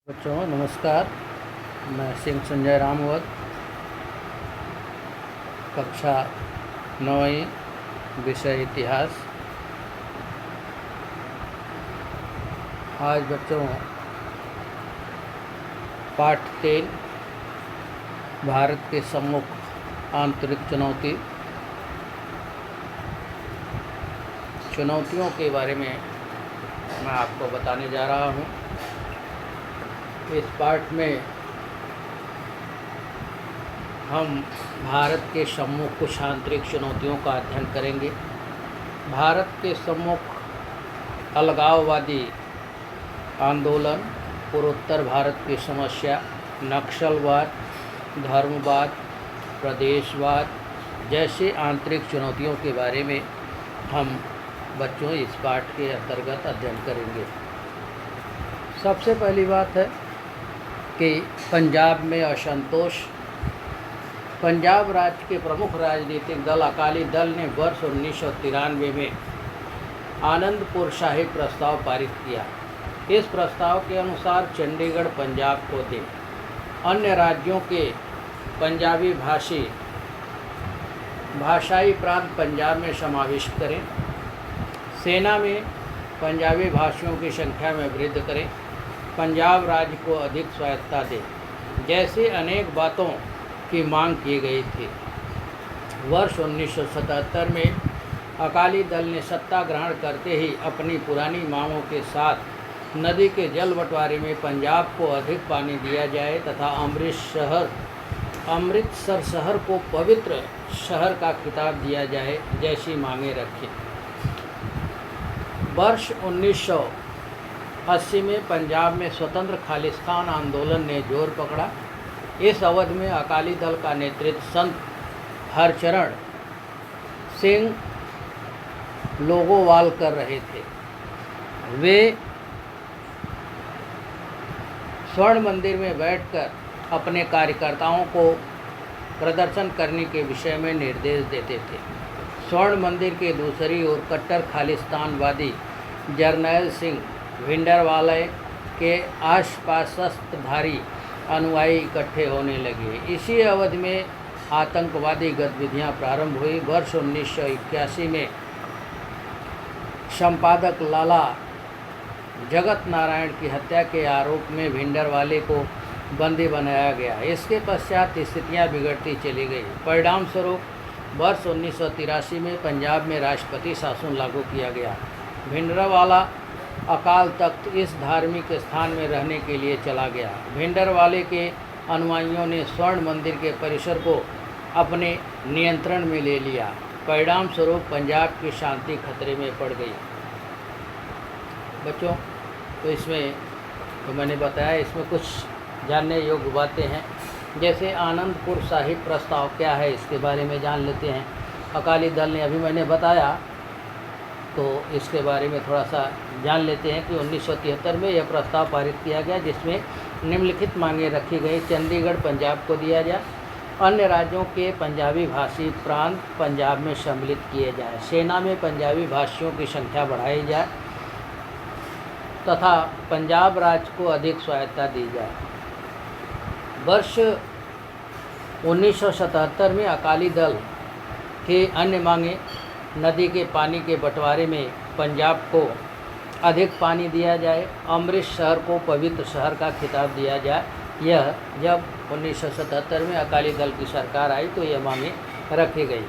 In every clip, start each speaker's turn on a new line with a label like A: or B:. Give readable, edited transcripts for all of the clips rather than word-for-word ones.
A: बच्चों नमस्कार। मैं सिंह संजय रामवत, कक्षा 9वीं, विषय इतिहास। आज बच्चों पाठ 3 भारत के सम्मुख आंतरिक चुनौतियों के बारे में मैं आपको बताने जा रहा हूँ। इस पाठ में हम भारत के सम्मुख कुछ आंतरिक चुनौतियों का अध्ययन करेंगे। भारत के सम्मुख अलगाववादी आंदोलन, पूर्वोत्तर भारत की समस्या, नक्सलवाद, धर्मवाद, प्रदेशवाद जैसे आंतरिक चुनौतियों के बारे में हम बच्चों इस पाठ के अंतर्गत अध्ययन करेंगे। सबसे पहली बात है कि पंजाब में असंतोष। पंजाब राज्य के प्रमुख राजनीतिक दल अकाली दल ने वर्ष 1993 में आनंदपुर साहिब प्रस्ताव पारित किया। इस प्रस्ताव के अनुसार चंडीगढ़ पंजाब को दे, अन्य राज्यों के पंजाबी भाषाई प्रांत पंजाब में समाविष्ट करें, सेना में पंजाबी भाषियों की संख्या में वृद्धि करें, पंजाब राज्य को अधिक स्वायत्तता दे, जैसे अनेक बातों की मांग की गई थी। वर्ष 1977 में अकाली दल ने सत्ता ग्रहण करते ही अपनी पुरानी मांगों के साथ नदी के जल बंटवारे में पंजाब को अधिक पानी दिया जाए तथा अमृतसर शहर को पवित्र शहर का खिताब दिया जाए जैसी मांगें रखी। वर्ष 1980 में पंजाब में स्वतंत्र खालिस्तान आंदोलन ने जोर पकड़ा। इस अवधि में अकाली दल का नेतृत्व संत हरचरण सिंह लोगोवाल कर रहे थे। वे स्वर्ण मंदिर में बैठकर अपने कार्यकर्ताओं को प्रदर्शन करने के विषय में निर्देश देते थे। स्वर्ण मंदिर के दूसरी ओर कट्टर खालिस्तानवादी जरनैल सिंह भिंडरवाले के आसपास शस्त्रधारी अनुयायी इकट्ठे होने लगे। इसी अवधि में आतंकवादी गतिविधियां प्रारंभ हुई। वर्ष 1981 में संपादक लाला जगत नारायण की हत्या के आरोप में भिंडरवाले को बंदी बनाया गया। इसके पश्चात स्थितियां बिगड़ती चली गई। परिणाम स्वरूप वर्ष 1983 में पंजाब में राष्ट्रपति शासन लागू किया गया। भिंडरवाला अकाल तख्त इस धार्मिक स्थान में रहने के लिए चला गया। भिंडरवाले के अनुयायियों ने स्वर्ण मंदिर के परिसर को अपने नियंत्रण में ले लिया। परिणाम स्वरूप पंजाब की शांति खतरे में पड़ गई। बच्चों, तो इसमें तो मैंने बताया, इसमें कुछ जानने योग्य बातें हैं। जैसे आनंदपुर साहिब प्रस्ताव क्या है, इसके बारे में जान लेते हैं। अकाली दल ने, अभी मैंने बताया, तो इसके बारे में थोड़ा सा जान लेते हैं कि 1973 में यह प्रस्ताव पारित किया गया, जिसमें निम्नलिखित मांगें रखी गई। चंडीगढ़ पंजाब को दिया जाए, अन्य राज्यों के पंजाबी भाषी प्रांत पंजाब में सम्मिलित किए जाए, सेना में पंजाबी भाषियों की संख्या बढ़ाई जाए तथा पंजाब राज्य को अधिक स्वायत्तता दी जाए। वर्ष 1977 में अकाली दल की अन्य मांगें नदी के पानी के बंटवारे में पंजाब को अधिक पानी दिया जाए, अमृत शहर को पवित्र शहर का खिताब दिया जाए। यह जब 1977 में अकाली दल की सरकार आई तो यह मांगें रखी गई।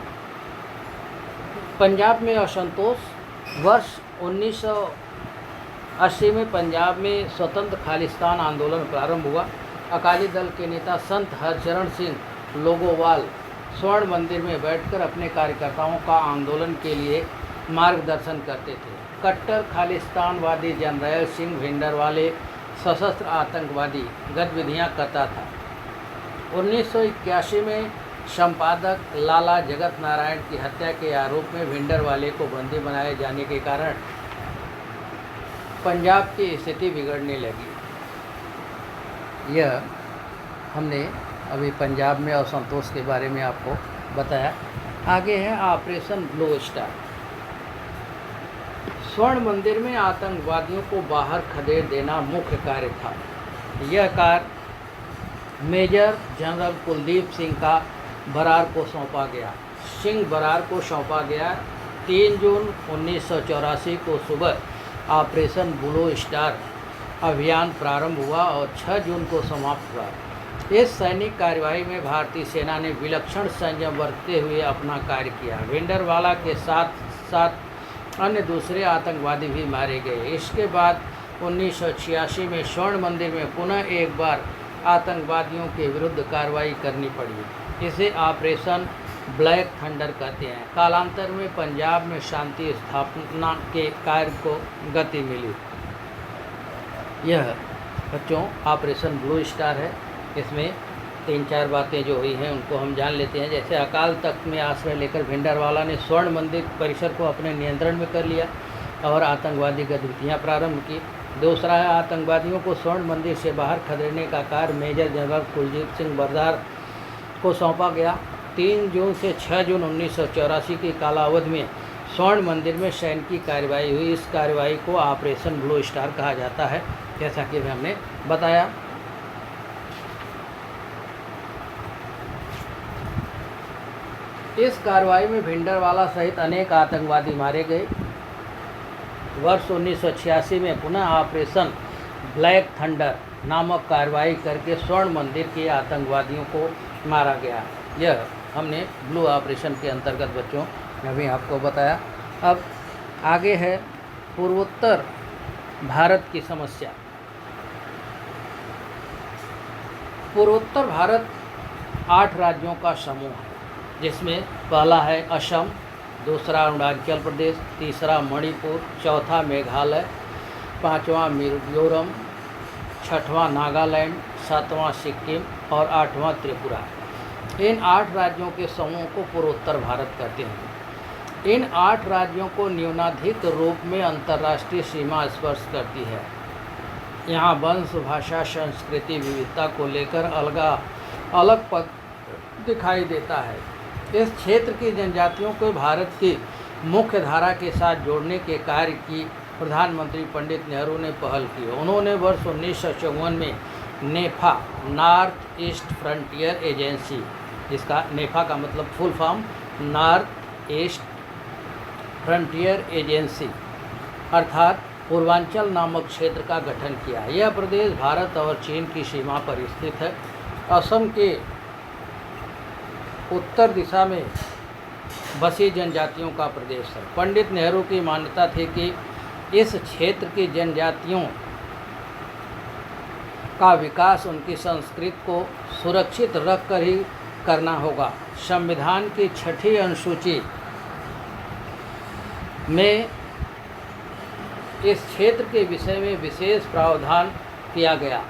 A: पंजाब में असंतोष। वर्ष 1980 में पंजाब में स्वतंत्र खालिस्तान आंदोलन प्रारंभ हुआ। अकाली दल के नेता संत हरचरण सिंह लोगोवाल स्वर्ण मंदिर में बैठकर अपने कार्यकर्ताओं का आंदोलन के लिए मार्गदर्शन करते थे। कट्टर खालिस्तानवादी जरनैल सिंह भिंडरवाले सशस्त्र आतंकवादी गतिविधियां करता था। 1981 में संपादक लाला जगत नारायण की हत्या के आरोप में भिंडरवाले को बंदी बनाए जाने के कारण पंजाब की स्थिति बिगड़ने लगी। यह हमने अभी पंजाब में असंतोष के बारे में आपको बताया। आगे है ऑपरेशन ब्लू स्टार। स्वर्ण मंदिर में आतंकवादियों को बाहर खदेड़ देना मुख्य कार्य था। यह कार्य मेजर जनरल कुलदीप सिंह का बरार को सौंपा गया। बरार को सौंपा गया। 3 जून 1984 को सुबह ऑपरेशन ब्लू स्टार अभियान प्रारंभ हुआ और 6 जून को समाप्त हुआ। इस सैनिक कार्यवाही में भारतीय सेना ने विलक्षण संयम बरतते हुए अपना कार्य किया। भिंडरवाला के साथ साथ अन्य दूसरे आतंकवादी भी मारे गए। इसके बाद 1986 में स्वर्ण मंदिर में पुनः एक बार आतंकवादियों के विरुद्ध कार्रवाई करनी पड़ी। इसे ऑपरेशन ब्लैक थंडर कहते हैं। कालांतर में पंजाब में शांति स्थापना के कार्य को गति मिली। यह बच्चों ऑपरेशन ब्लू स्टार है। इसमें 3-4 बातें जो हुई हैं उनको हम जान लेते हैं। जैसे अकाल तख्त में आश्रय लेकर भिंडरवाला ने स्वर्ण मंदिर परिसर को अपने नियंत्रण में कर लिया और आतंकवादी गतिविधियाँ प्रारंभ की। दूसरा है, आतंकवादियों को स्वर्ण मंदिर से बाहर खदेड़ने का कार्य मेजर जनरल कुलदीप सिंह बरार को सौंपा गया। 3 जून से 6 जून 1984 की कालावधि में स्वर्ण मंदिर में सैनिक कार्रवाई हुई। इस कार्रवाई को ऑपरेशन ब्लू स्टार कहा जाता है, जैसा कि हमने बताया। इस कार्रवाई में भिंडरवाला सहित अनेक आतंकवादी मारे गए। वर्ष 1986 में पुनः ऑपरेशन ब्लैक थंडर नामक कार्रवाई करके स्वर्ण मंदिर के आतंकवादियों को मारा गया। यह हमने ब्लू ऑपरेशन के अंतर्गत बच्चों अभी आपको बताया। अब आगे है पूर्वोत्तर भारत की समस्या। पूर्वोत्तर भारत 8 राज्यों का समूह है, जिसमें पहला है असम, दूसरा अरुणाचल प्रदेश, तीसरा मणिपुर, चौथा मेघालय, 5वां मिजोरम, 6वां नागालैंड, 7वां सिक्किम और 8वां त्रिपुरा। इन 8 राज्यों के समूह को पूर्वोत्तर भारत कहते हैं। इन 8 राज्यों को न्यूनाधिक रूप में अंतर्राष्ट्रीय सीमा स्पर्श करती है। यहाँ वंश, भाषा, संस्कृति विविधता को लेकर अलग पद दिखाई देता है। इस क्षेत्र की जनजातियों को भारत की मुख्य धारा के साथ जोड़ने के कार्य की प्रधानमंत्री पंडित नेहरू ने पहल की। उन्होंने वर्ष 1954 में नेफा, नॉर्थ ईस्ट फ्रंटियर एजेंसी, जिसका नेफा का मतलब full form north east frontier agency अर्थात पूर्वांचल नामक क्षेत्र का गठन किया। यह प्रदेश भारत और चीन की सीमा पर स्थित है। असम के उत्तर दिशा में बसी जनजातियों का प्रदेश है। पंडित नेहरू की मान्यता थी कि इस क्षेत्र की जनजातियों का विकास उनकी संस्कृति को सुरक्षित रखकर ही करना होगा। संविधान की 6ठी अनुसूची में इस क्षेत्र के विषय में विशेष प्रावधान किया गया।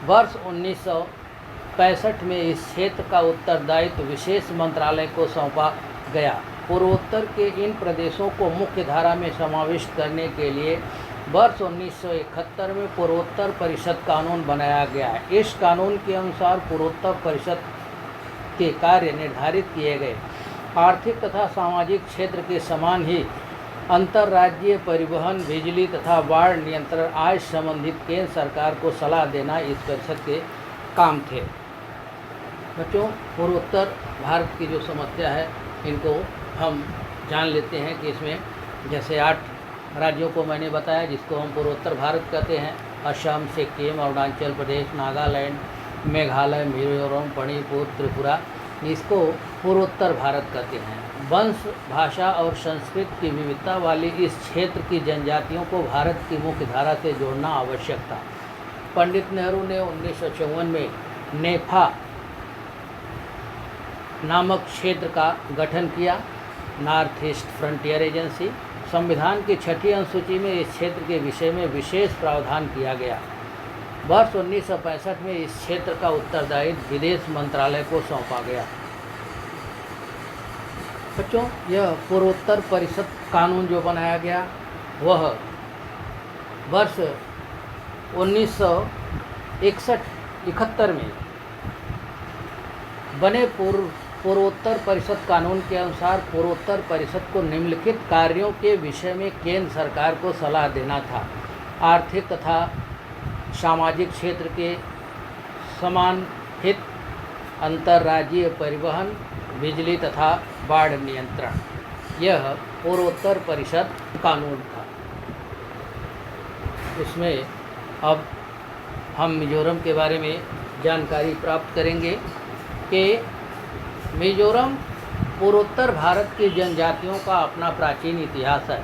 A: वर्ष 1965 में इस क्षेत्र का उत्तरदायित्व विशेष मंत्रालय को सौंपा गया। पूर्वोत्तर के इन प्रदेशों को मुख्य धारा में समाविष्ट करने के लिए वर्ष 1971 में पूर्वोत्तर परिषद कानून बनाया गया। इस कानून के अनुसार पूर्वोत्तर परिषद के कार्य निर्धारित किए गए। आर्थिक तथा सामाजिक क्षेत्र के समान ही अंतर्राज्यीय परिवहन, बिजली तथा बाढ़ नियंत्रण आदि संबंधित केंद्र सरकार को सलाह देना इस परिषद के काम थे। बच्चों, पूर्वोत्तर भारत की जो समस्या है इनको हम जान लेते हैं कि इसमें जैसे 8 राज्यों को मैंने बताया जिसको हम पूर्वोत्तर भारत कहते हैं। असम, सिक्किम, अरुणाचल प्रदेश, नागालैंड, मेघालय, मिजोरम, मणिपुर, त्रिपुरा, इसको पूर्वोत्तर भारत कहते हैं। वंश, भाषा और संस्कृति की विविधता वाली इस क्षेत्र की जनजातियों को भारत की मुख्य धारा से जोड़ना आवश्यक था। पंडित नेहरू ने 1954 में नेफा नामक क्षेत्र का गठन किया, नॉर्थ ईस्ट फ्रंटियर एजेंसी। संविधान की 6ठी अनुसूची में इस क्षेत्र के विषय में विशेष प्रावधान किया गया। वर्ष 1965 में इस क्षेत्र का उत्तरदायित्व विदेश मंत्रालय को सौंपा गया। बच्चों, यह पूर्वोत्तर परिषद कानून जो बनाया गया वह वर्ष 1971 में बने पूर्वोत्तर परिषद कानून के अनुसार पूर्वोत्तर परिषद को निम्नलिखित कार्यों के विषय में केंद्र सरकार को सलाह देना था। आर्थिक तथा सामाजिक क्षेत्र के समान हित, अंतर्राज्यीय परिवहन, बिजली तथा बाढ़ नियंत्रण। यह पूर्वोत्तर परिषद कानून था। इसमें अब हम मिजोरम के बारे में जानकारी प्राप्त करेंगे कि मिजोरम पूर्वोत्तर भारत की जनजातियों का अपना प्राचीन इतिहास है।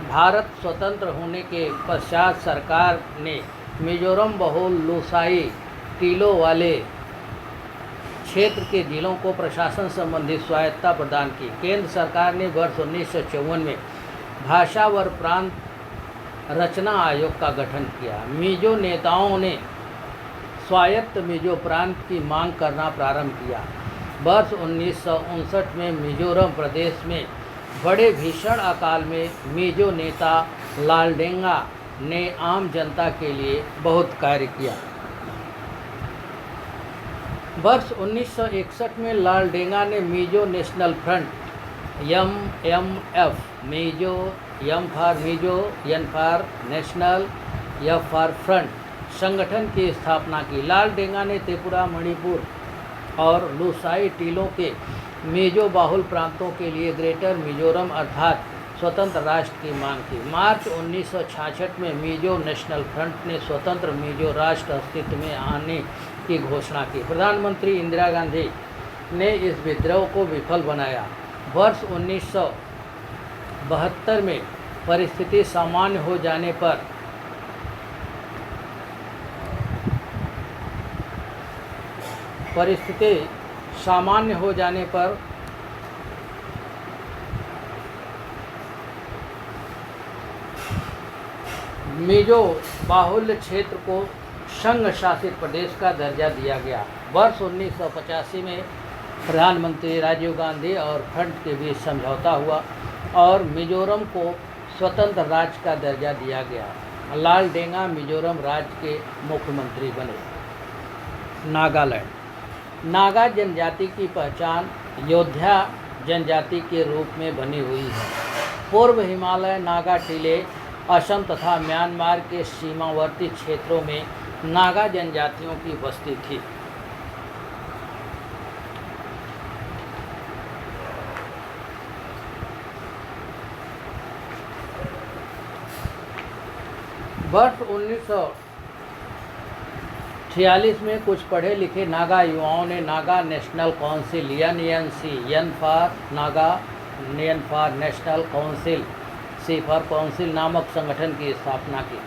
A: भारत स्वतंत्र होने के पश्चात सरकार ने मिजोरम बहुल लूसाई टीलों वाले क्षेत्र के जिलों को प्रशासन संबंधी स्वायत्तता प्रदान की। केंद्र सरकार ने वर्ष 1954 में भाषा व प्रांत रचना आयोग का गठन किया। मिजो नेताओं ने स्वायत्त मिजो प्रांत की मांग करना प्रारंभ किया। वर्ष 1959 में मिजोरम प्रदेश में बड़े भीषण अकाल में मिजो नेता लालडेंगा ने आम जनता के लिए बहुत कार्य किया। वर्ष 1961 में लालडेंगा ने Mizo national front MMF, Mizo, M for Mizo, N for national, F for front संगठन की स्थापना की। लालडेंगा ने त्रिपुरा, मणिपुर और लूसाई टीलों के मिजो बाहुल प्रांतों के लिए ग्रेटर मिजोरम अर्थात स्वतंत्र राष्ट्र की मांग की। मार्च 1966 में मिजो नेशनल फ्रंट ने स्वतंत्र मिजो राष्ट्र अस्तित्व में आने की घोषणा की। प्रधानमंत्री इंदिरा गांधी ने इस विद्रोह को विफल बनाया। वर्ष 1972 में परिस्थिति सामान्य हो जाने पर मिजो बाहुल्य क्षेत्र को संघ शासित प्रदेश का दर्जा दिया गया। वर्ष 1985 में प्रधानमंत्री राजीव गांधी और फ्रंट के बीच समझौता हुआ और मिजोरम को स्वतंत्र राज्य का दर्जा दिया गया। लालडेंगा मिजोरम राज्य के मुख्यमंत्री बने। नागालैंड। नागा जनजाति की पहचान योद्धा जनजाति के रूप में बनी हुई है। पूर्व हिमालय नागा टीले असम तथा म्यांमार के सीमावर्ती क्षेत्रों में नागा जनजातियों की बस्ती थी। वर्ष 1946 में कुछ पढ़े लिखे नागा युवाओं ने Naga national council NNC, N for Naga, N for national council, C for council नामक संगठन की स्थापना की।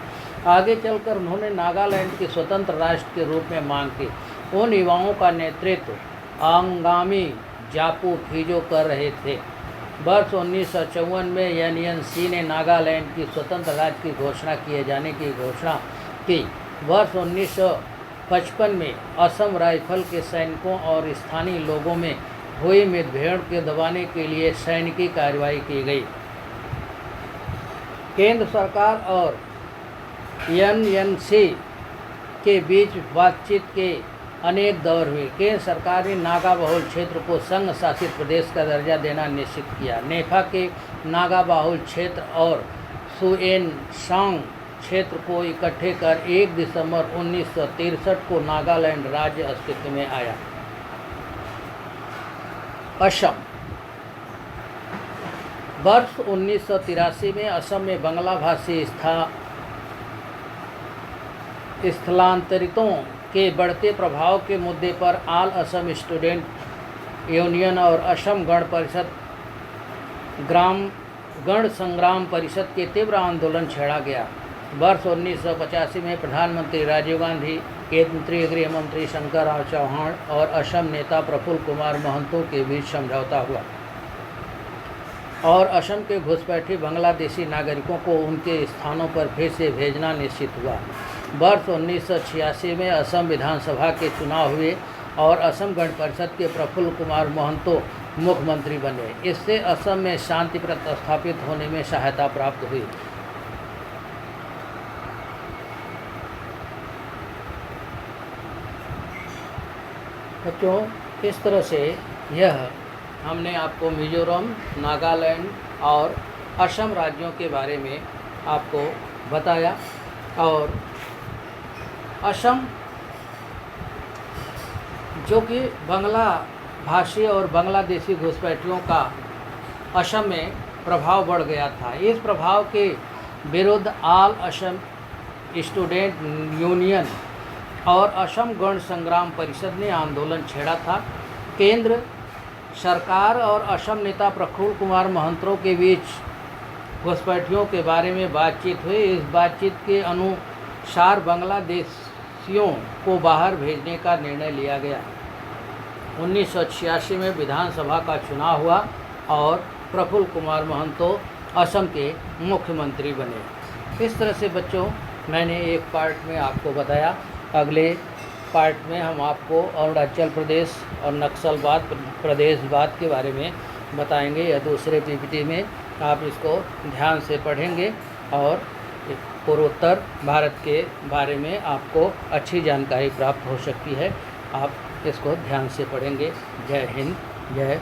A: आगे चलकर उन्होंने नागालैंड के स्वतंत्र राष्ट्र के रूप में मांग की। उन युवाओं का नेतृत्व आंगामी जापू फीजो कर रहे थे। वर्ष 1954 में NNC ने नागालैंड की स्वतंत्र राज्य की घोषणा किए जाने की घोषणा की। वर्ष 1955 में असम राइफल के सैनिकों और स्थानीय लोगों में हुई मुठभेड़ को दबाने के लिए सैनिकी कार्रवाई की गई। केंद्र सरकार और NNC के बीच बातचीत के अनेक दौर हुए। केंद्र सरकार ने नागा बहुल क्षेत्र को संघ शासित प्रदेश का दर्जा देना निश्चित किया। नेफा के नागा बहुल क्षेत्र और सुएनसांग क्षेत्र को इकट्ठे कर 1 दिसंबर 1963 को नागालैंड राज्य अस्तित्व में आया। असम। वर्ष 1983 में असम में बांग्ला भाषी स्थलांतरितों के बढ़ते प्रभाव के मुद्दे पर ऑल असम स्टूडेंट यूनियन और असम गण संग्राम परिषद के तीव्र आंदोलन छेड़ा गया। वर्ष 1985 में प्रधानमंत्री राजीव गांधी, केंद्रीय गृह मंत्री शंकर राव चौहान और असम नेता प्रफुल्ल कुमार महंतो के बीच समझौता हुआ और असम के घुसपैठी बांग्लादेशी नागरिकों को उनके स्थानों पर फिर से भेजना निश्चित हुआ। वर्ष 1986 में असम विधानसभा के चुनाव हुए और असम गण परिषद के प्रफुल्ल कुमार महंतो मुख्यमंत्री बने। इससे असम में शांति स्थापित होने में सहायता प्राप्त हुई। बच्चों, इस तरह से यह हमने आपको मिजोरम, नागालैंड और असम राज्यों के बारे में आपको बताया और असम जो कि बांग्ला भाषी और बांग्लादेशी घुसपैठियों का असम में प्रभाव बढ़ गया था। इस प्रभाव के विरुद्ध ऑल असम स्टूडेंट यूनियन और असम गण संग्राम परिषद ने आंदोलन छेड़ा था। केंद्र सरकार और असम नेता प्रफुल्ल कुमार महंतो के बीच घुसपैठियों के बारे में बातचीत हुई। इस बातचीत के अनुसार बांग्लादेशियों को बाहर भेजने का निर्णय लिया गया। 1986 में विधानसभा का चुनाव हुआ और प्रफुल्ल कुमार महंतो असम के मुख्यमंत्री बने। इस तरह से बच्चों मैंने एक पार्ट में आपको बताया। अगले पार्ट में हम आपको अरुणाचल प्रदेश और नक्सलवाद प्रदेशवाद के बारे में बताएंगे या दूसरे पीपीटी में आप इसको ध्यान से पढ़ेंगे और पूर्वोत्तर भारत के बारे में आपको अच्छी जानकारी प्राप्त हो सकती है। आप इसको ध्यान से पढ़ेंगे। जय हिंद, जय